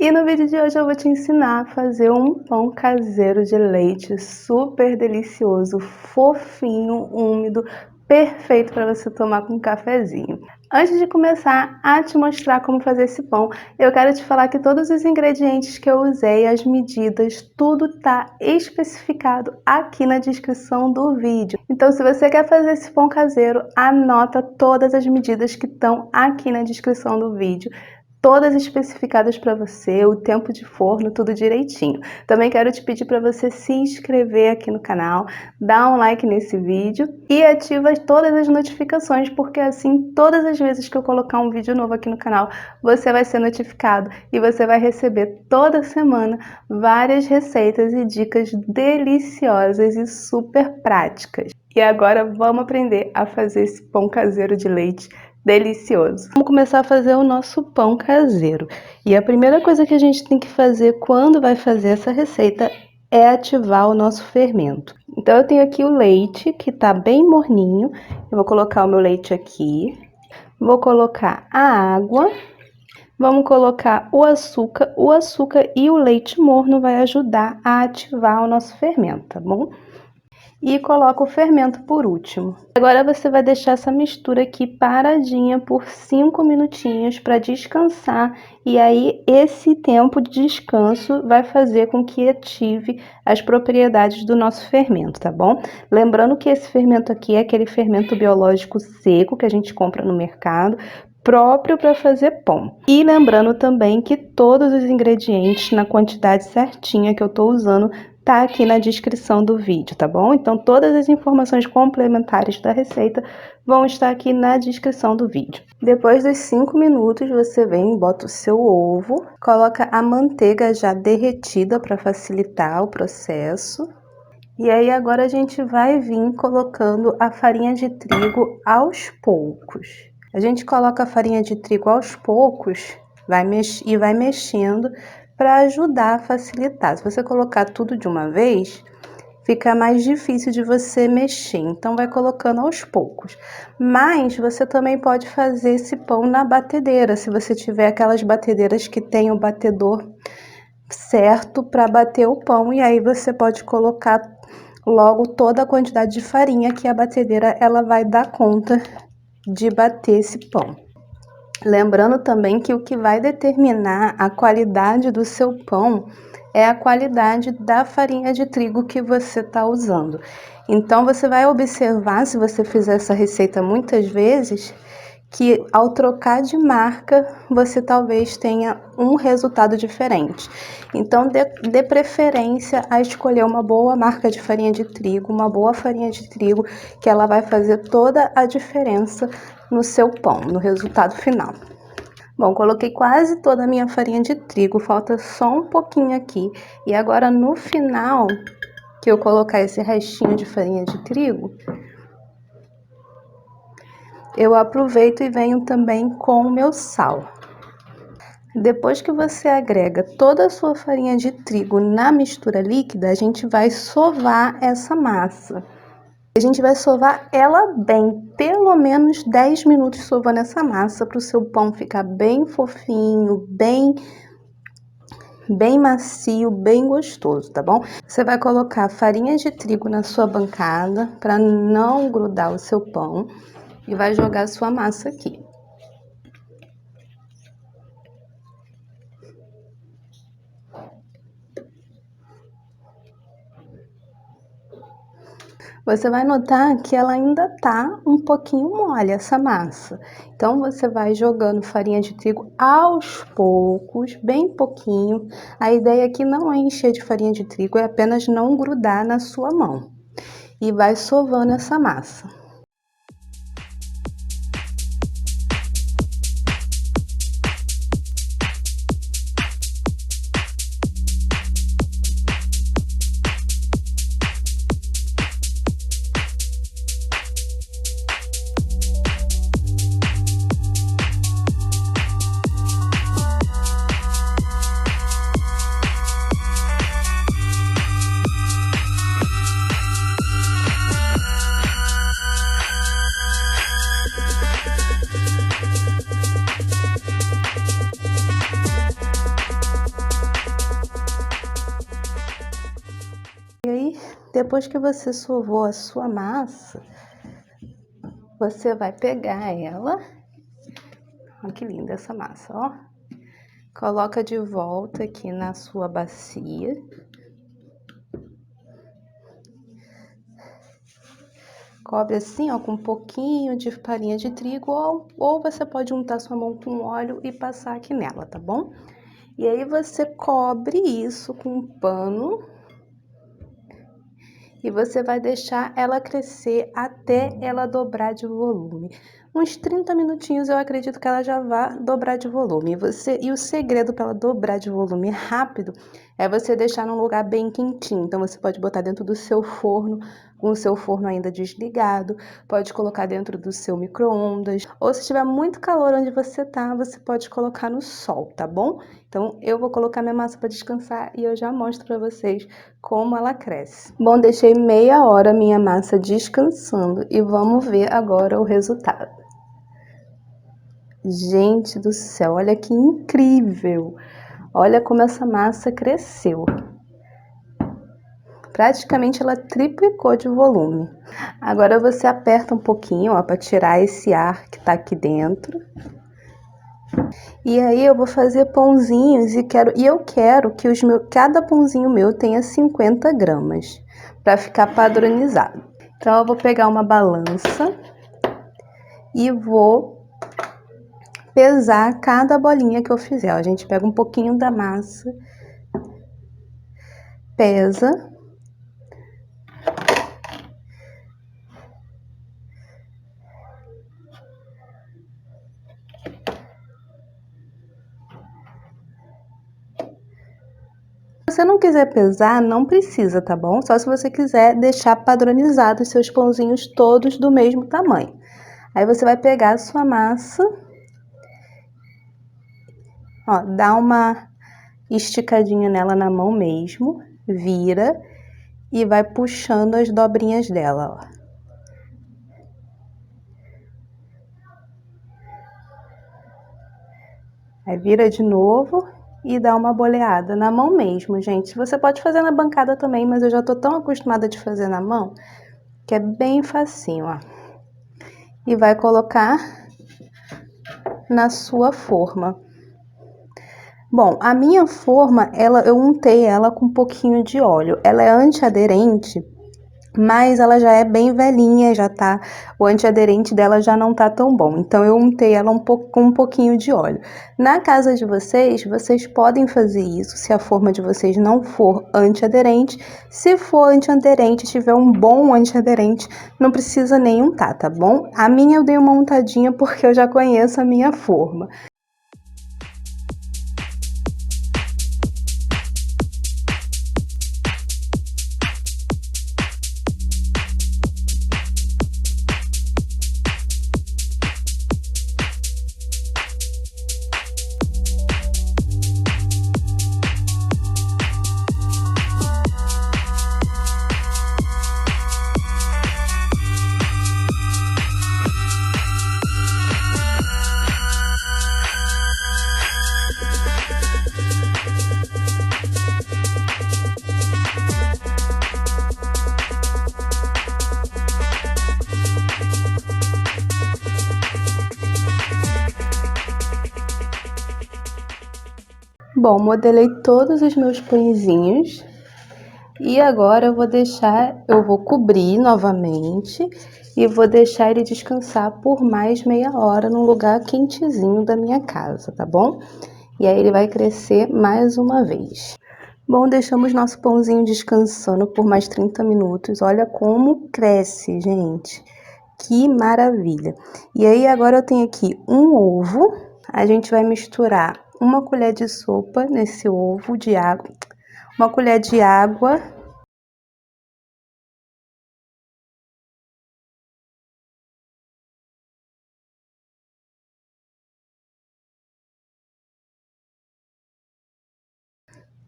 E no vídeo de hoje eu vou te ensinar a fazer um pão caseiro de leite super delicioso, fofinho, úmido, perfeito para você tomar com um cafezinho. Antes de começar a te mostrar como fazer esse pão, eu quero te falar que todos os ingredientes que eu usei, as medidas, tudo está especificado aqui na descrição do vídeo. Então, se você quer fazer esse pão caseiro, anota todas as medidas que estão aqui na descrição do vídeo. Todas especificadas para você, o tempo de forno, tudo direitinho. Também quero te pedir para você se inscrever aqui no canal, dar um like nesse vídeo e ativa todas as notificações, porque assim, todas as vezes que eu colocar um vídeo novo aqui no canal, você vai ser notificado e você vai receber toda semana várias receitas e dicas deliciosas e super práticas. E agora vamos aprender a fazer esse pão caseiro de leite delicioso. Vamos começar a fazer o nosso pão caseiro. E a primeira coisa que a gente tem que fazer quando vai fazer essa receita é ativar o nosso fermento. Então eu tenho aqui o leite que tá bem morninho. Eu vou colocar o meu leite aqui. Vou colocar a água. Vamos colocar o açúcar. O açúcar e o leite morno vai ajudar a ativar o nosso fermento, tá bom? E coloca o fermento por último. Agora você vai deixar essa mistura aqui paradinha por 5 minutinhos para descansar, e aí esse tempo de descanso vai fazer com que ative as propriedades do nosso fermento, tá bom? Lembrando que esse fermento aqui é aquele fermento biológico seco que a gente compra no mercado, próprio para fazer pão. E lembrando também que todos os ingredientes na quantidade certinha que eu tô usando tá aqui na descrição do vídeo, tá bom? Então todas as informações complementares da receita vão estar aqui na descrição do vídeo. Depois dos 5 minutos você vem, bota o seu ovo, coloca a manteiga já derretida para facilitar o processo. E aí agora a gente vai vir colocando a farinha de trigo aos poucos. A gente coloca a farinha de trigo aos poucos vai mexendo para ajudar a facilitar. Se você colocar tudo de uma vez, fica mais difícil de você mexer, então vai colocando aos poucos. Mas você também pode fazer esse pão na batedeira, se você tiver aquelas batedeiras que tem o batedor certo para bater o pão, e aí você pode colocar logo toda a quantidade de farinha que a batedeira ela vai dar conta de bater esse pão. Lembrando também que o que vai determinar a qualidade do seu pão é a qualidade da farinha de trigo que você está usando. Então você vai observar, se você fizer essa receita muitas vezes, que ao trocar de marca você talvez tenha um resultado diferente. Então dê preferência a escolher uma boa marca de farinha de trigo, uma boa farinha de trigo, que ela vai fazer toda a diferença no seu pão, no resultado final. Bom, coloquei quase toda a minha farinha de trigo, falta só um pouquinho aqui. E agora no final, que eu colocar esse restinho de farinha de trigo, eu aproveito e venho também com o meu sal. Depois que você agrega toda a sua farinha de trigo na mistura líquida, a gente vai sovar essa massa. A gente vai sovar ela bem, pelo menos 10 minutos sovando essa massa para o seu pão ficar bem fofinho, bem macio, bem gostoso, tá bom? Você vai colocar farinha de trigo na sua bancada para não grudar o seu pão e vai jogar a sua massa aqui. Você vai notar que ela ainda tá um pouquinho mole, essa massa. Então, você vai jogando farinha de trigo aos poucos, bem pouquinho. A ideia aqui não é encher de farinha de trigo, é apenas não grudar na sua mão. E vai sovando essa massa. E aí, depois que você sovou a sua massa, você vai pegar ela. Olha que linda essa massa, ó. Coloca de volta aqui na sua bacia. Cobre assim, ó, com um pouquinho de farinha de trigo, ou você pode untar sua mão com óleo e passar aqui nela, tá bom? E aí você cobre isso com um pano e você vai deixar ela crescer até ela dobrar de volume. Uns 30 minutinhos eu acredito que ela já vai dobrar de volume. E o segredo para ela dobrar de volume rápido é você deixar num lugar bem quentinho. Então você pode botar dentro do seu forno, com o seu forno ainda desligado, pode colocar dentro do seu micro-ondas, ou se tiver muito calor onde você tá, você pode colocar no sol, tá bom? Então eu vou colocar minha massa para descansar e eu já mostro para vocês como ela cresce. Bom, deixei meia hora minha massa descansando e vamos ver agora o resultado. Gente do céu, olha que incrível! Olha como essa massa cresceu. Praticamente ela triplicou de volume. Agora você aperta um pouquinho, ó, para tirar esse ar que tá aqui dentro. E aí eu vou fazer pãozinhos e eu quero que cada pãozinho meu tenha 50 gramas, para ficar padronizado. Então eu vou pegar uma balança e vou pesar cada bolinha que eu fizer. Ó, a gente pega um pouquinho da massa, pesa. Se você não quiser pesar, não precisa, tá bom? Só se você quiser deixar padronizado os seus pãozinhos todos do mesmo tamanho. Aí você vai pegar a sua massa, ó, dá uma esticadinha nela na mão mesmo, vira e vai puxando as dobrinhas dela, ó. Aí vira de novo e dá uma boleada na mão mesmo, gente. Você pode fazer na bancada também, mas eu já tô tão acostumada de fazer na mão que é bem facinho, ó. E vai colocar na sua forma. Bom, a minha forma, eu untei ela com um pouquinho de óleo. Ela é antiaderente, mas ela já é bem velhinha, o antiaderente dela já não tá tão bom. Então eu untei ela com um pouquinho de óleo. Na casa de vocês podem fazer isso se a forma de vocês não for antiaderente. Se for antiaderente, tiver um bom antiaderente, não precisa nem untar, tá bom? A minha eu dei uma untadinha porque eu já conheço a minha forma. Bom, modelei todos os meus pãezinhos e agora eu vou cobrir novamente e vou deixar ele descansar por mais meia hora num lugar quentezinho da minha casa, tá bom? E aí ele vai crescer mais uma vez. Bom, deixamos nosso pãozinho descansando por mais 30 minutos. Olha como cresce, gente. Que maravilha! E aí agora eu tenho aqui um ovo. A gente vai misturar uma colher de sopa nesse ovo de água, uma colher de água.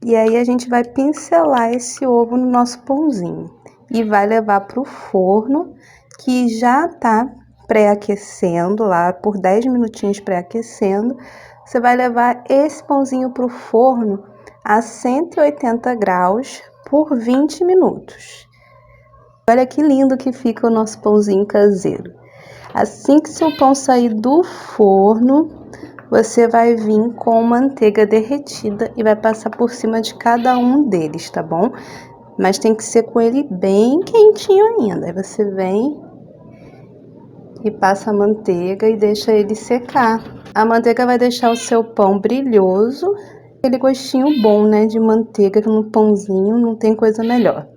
E aí a gente vai pincelar esse ovo no nosso pãozinho e vai levar para o forno que já tá pré-aquecendo lá por 10 minutinhos pré-aquecendo. Você vai levar esse pãozinho para o forno a 180 graus por 20 minutos. Olha que lindo que fica o nosso pãozinho caseiro. Assim que seu pão sair do forno, você vai vir com manteiga derretida e vai passar por cima de cada um deles, tá bom? Mas tem que ser com ele bem quentinho ainda. Aí você vem e passa a manteiga e deixa ele secar. A manteiga vai deixar o seu pão brilhoso, aquele gostinho bom, né, de manteiga no pãozinho, não tem coisa melhor.